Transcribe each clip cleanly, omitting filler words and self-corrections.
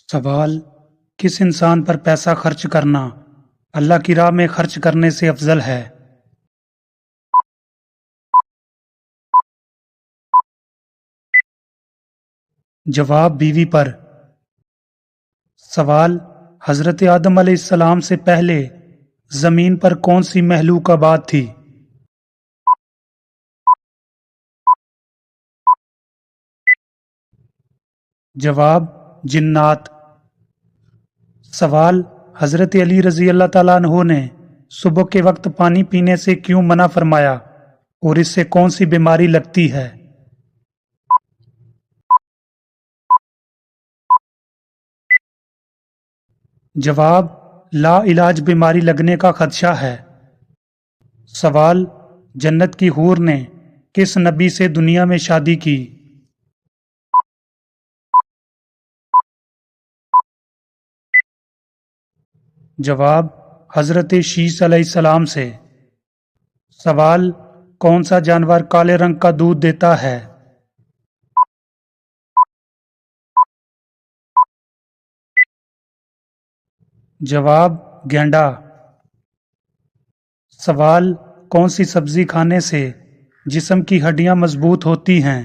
سوال: کس انسان پر پیسہ خرچ کرنا اللہ کی راہ میں خرچ کرنے سے افضل ہے؟ جواب: بیوی پر۔ سوال: حضرت آدم علیہ السلام سے پہلے زمین پر کون سی مخلوق آباد تھی؟ جواب: جنات۔ سوال: حضرت علی رضی اللہ تعالیٰ عنہ نے صبح کے وقت پانی پینے سے کیوں منع فرمایا اور اس سے کون سی بیماری لگتی ہے؟ جواب: لا علاج بیماری لگنے کا خدشہ ہے۔ سوال: جنت کی حور نے کس نبی سے دنیا میں شادی کی؟ جواب: حضرت شیس علیہ السلام سے۔ سوال: کون سا جانور کالے رنگ کا دودھ دیتا ہے؟ جواب: گینڈا۔ سوال: کون سی سبزی کھانے سے جسم کی ہڈیاں مضبوط ہوتی ہیں؟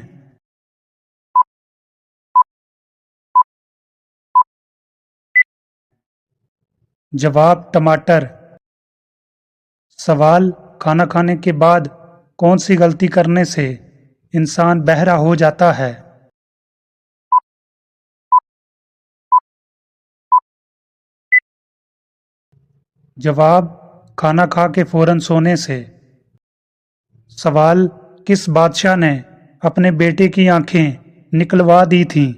جواب: ٹماٹر۔ سوال: کھانا کھانے کے بعد کون سی غلطی کرنے سے انسان بہرا ہو جاتا ہے؟ جواب: کھانا کھا کے فوراً سونے سے۔ سوال: کس بادشاہ نے اپنے بیٹے کی آنکھیں نکلوا دی تھیں؟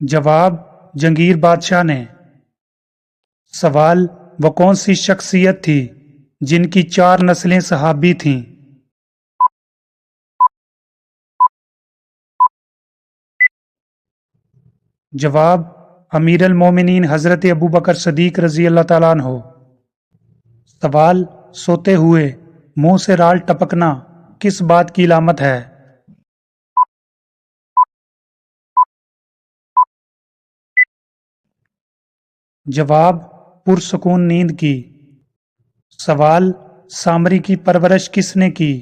جواب: جہانگیر بادشاہ نے۔ سوال: وہ کون سی شخصیت تھی جن کی 4 نسلیں صحابی تھیں؟ جواب: امیر المومنین حضرت ابوبکر صدیق رضی اللہ تعالیٰ عنہ۔ سوال: سوتے ہوئے منہ سے رال ٹپکنا کس بات کی علامت ہے؟ جواب: پرسکون نیند کی۔ سوال: سامری کی پرورش کس نے کی؟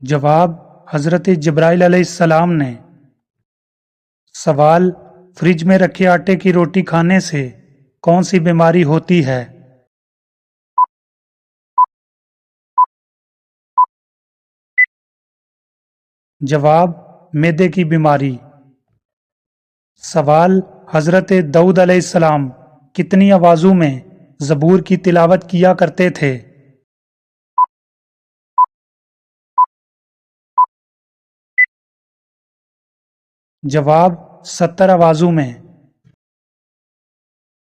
جواب: حضرت جبرائیل علیہ السلام نے۔ سوال: فریج میں رکھے آٹے کی روٹی کھانے سے کون سی بیماری ہوتی ہے؟ جواب: معدے کی بیماری۔ سوال: حضرت داؤد علیہ السلام کتنی آوازوں میں زبور کی تلاوت کیا کرتے تھے؟ جواب: 70 آوازوں میں۔